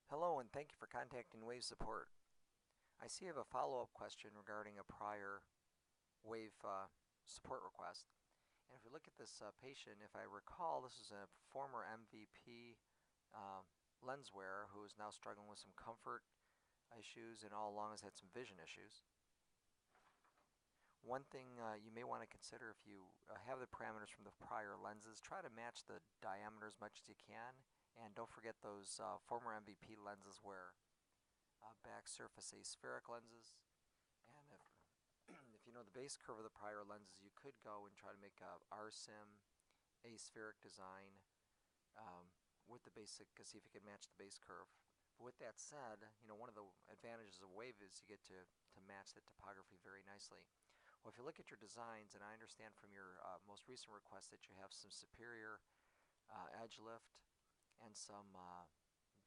Hello, and thank you for contacting Wave Support. I see you have a follow-up question regarding a prior Wave support request. And if we look at this patient, if I recall, this is a former MVP uh, lens wearer who is now struggling with some comfort issues and all along has had some vision issues. One thing you may want to consider if you have the parameters from the prior lenses, try to match the diameter as much as you can. And don't forget those former MVP lenses where back surface aspheric lenses. And if you know the base curve of the prior lenses, you could go and try to make a RSIM aspheric design with the basic, see if you can match the base curve. But with that said, one of the advantages of Wave is you get to match that topography very nicely. Well, if you look at your designs, and I understand from your most recent request that you have some superior edge lift and some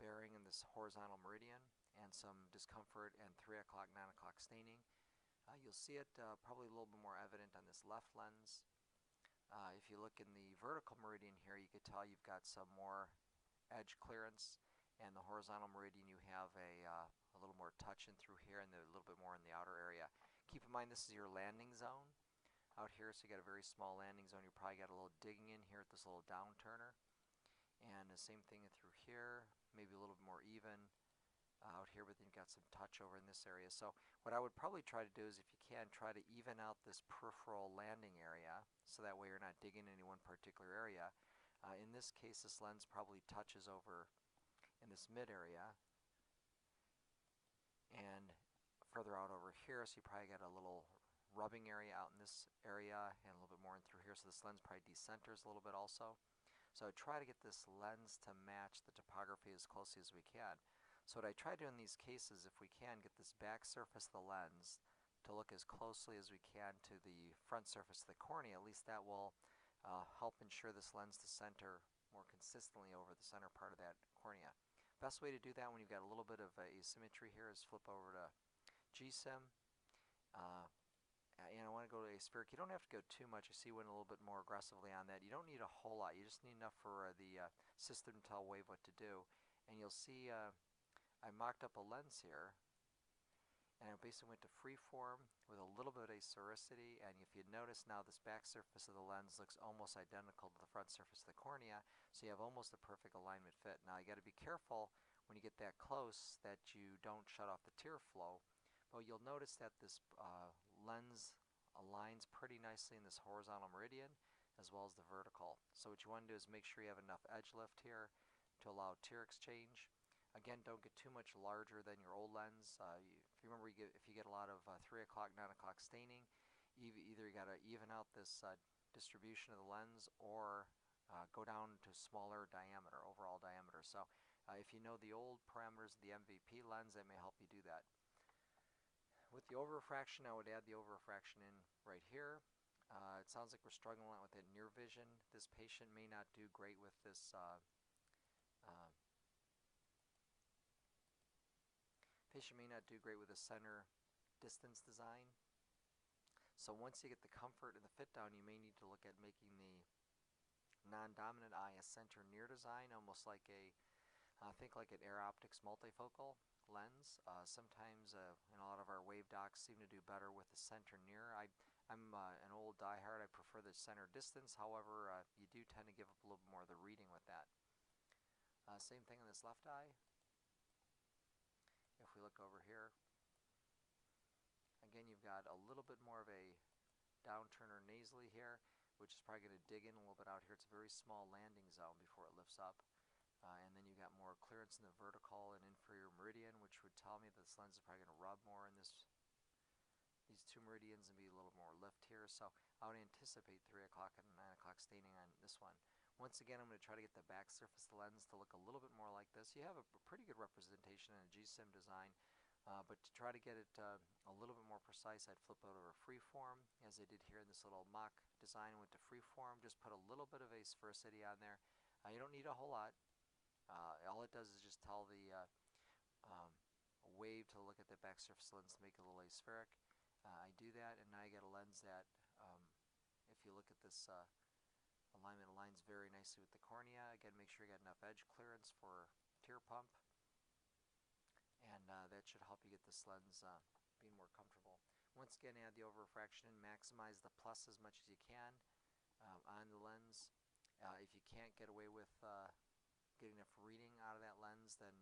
bearing in this horizontal meridian and some discomfort and 3 o'clock, 9 o'clock staining. You'll see it probably a little bit more evident on this left lens. If you look in the vertical meridian here, you could tell you've got some more edge clearance, and the horizontal meridian you have a little more touch in through here and a little bit more in the outer area. Keep in mind this is your landing zone out here, so you got a very small landing zone. You probably got a little digging in here at this little down turner. And the same thing through here, maybe a little bit more even out here, but then you've got some touch over in this area. So what I would probably try to do is, if you can, try to even out this peripheral landing area so that way you're not digging any one particular area. In this case, this lens probably touches over in this mid area and further out over here, so you probably got a little rubbing area out in this area and a little bit more in through here, so this lens probably decenters a little bit also. So try to get this lens to match the topography as closely as we can. So what I try to do in these cases, if we can, get this back surface of the lens to look as closely as we can to the front surface of the cornea. At least that will help ensure this lens to center more consistently over the center part of that cornea. Best way to do that when you've got a little bit of asymmetry here is flip over to GSIM. And I want to go to aspheric. You don't have to go too much. I see went a little bit more aggressively on that. You don't need a whole lot. You just need enough for the system to tell Wave what to do. And you'll see I mocked up a lens here, and I basically went to freeform with a little bit of asphericity. And if you notice now, this back surface of the lens looks almost identical to the front surface of the cornea, so you have almost a perfect alignment fit. Now you got to be careful when you get that close that you don't shut off the tear flow. But you'll notice that this lens aligns pretty nicely in this horizontal meridian as well as the vertical. So what you want to do is make sure you have enough edge lift here to allow tear exchange. Again, don't get too much larger than your old lens. If you remember, if you get a lot of 3 o'clock, 9 o'clock staining, either you got to even out this distribution of the lens or go down to smaller diameter, overall diameter. So if you know the old parameters of the MVP lens, that may help you do that. With the over-refraction, I would add the over-refraction in right here. It sounds like we're struggling a lot with that near vision. This patient may not do great with this center distance design. So once you get the comfort and the fit down, you may need to look at making the non-dominant eye a center near design, almost like think like an Air Optics multifocal lens. Sometimes a lot of our Wave docs seem to do better with the center near. I'm an old diehard. I prefer the center distance. However, you do tend to give up a little more of the reading with that. Same thing in this left eye. If we look over here, again, you've got a little bit more of a downturner nasally here, which is probably going to dig in a little bit out here. It's a very small landing zone before it lifts up. And then you got more clearance in the vertical and inferior meridian, which would tell me that this lens is probably going to rub more in these two meridians and be a little more lift here. So I would anticipate 3 o'clock and 9 o'clock staining on this one. Once again, I'm going to try to get the back surface of the lens to look a little bit more like this. You have a pretty good representation in a GSIM design, but to try to get it a little bit more precise, I'd flip over freeform, as I did here in this little mock design. Went to freeform, just put a little bit of asphericity on there. You don't need a whole lot. All it does is just tell the Wave to look at the back surface lens to make it a little aspheric. I do that, and now I get a lens that, if you look at this alignment, aligns very nicely with the cornea. Again, make sure you got enough edge clearance for tear pump. and that should help you get this lens being more comfortable. Once again, add the over refraction and maximize the plus as much as you can on the lens. If you can't get away with getting enough reading out of that lens, then,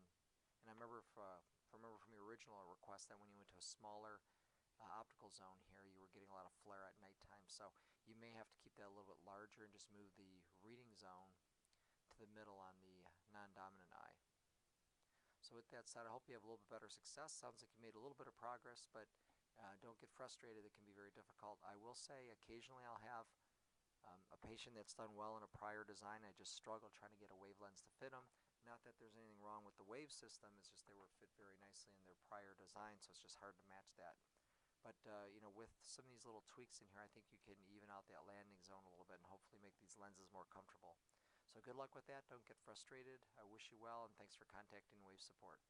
and I remember from your original request that when you went to a smaller optical zone here, you were getting a lot of flare at nighttime, so you may have to keep that a little bit larger and just move the reading zone to the middle on the non-dominant eye. So with that said, I hope you have a little bit better success. Sounds like you made a little bit of progress, but don't get frustrated. It can be very difficult. I will say occasionally I'll have a patient that's done well in a prior design. I just struggle trying to get a wave lens to fit them. Not that there's anything wrong with the wave system, it's just they were fit very nicely in their prior design, so it's just hard to match that. But with some of these little tweaks in here, I think you can even out that landing zone a little bit and hopefully make these lenses more comfortable. So good luck with that. Don't get frustrated. I wish you well, and thanks for contacting Wave Support.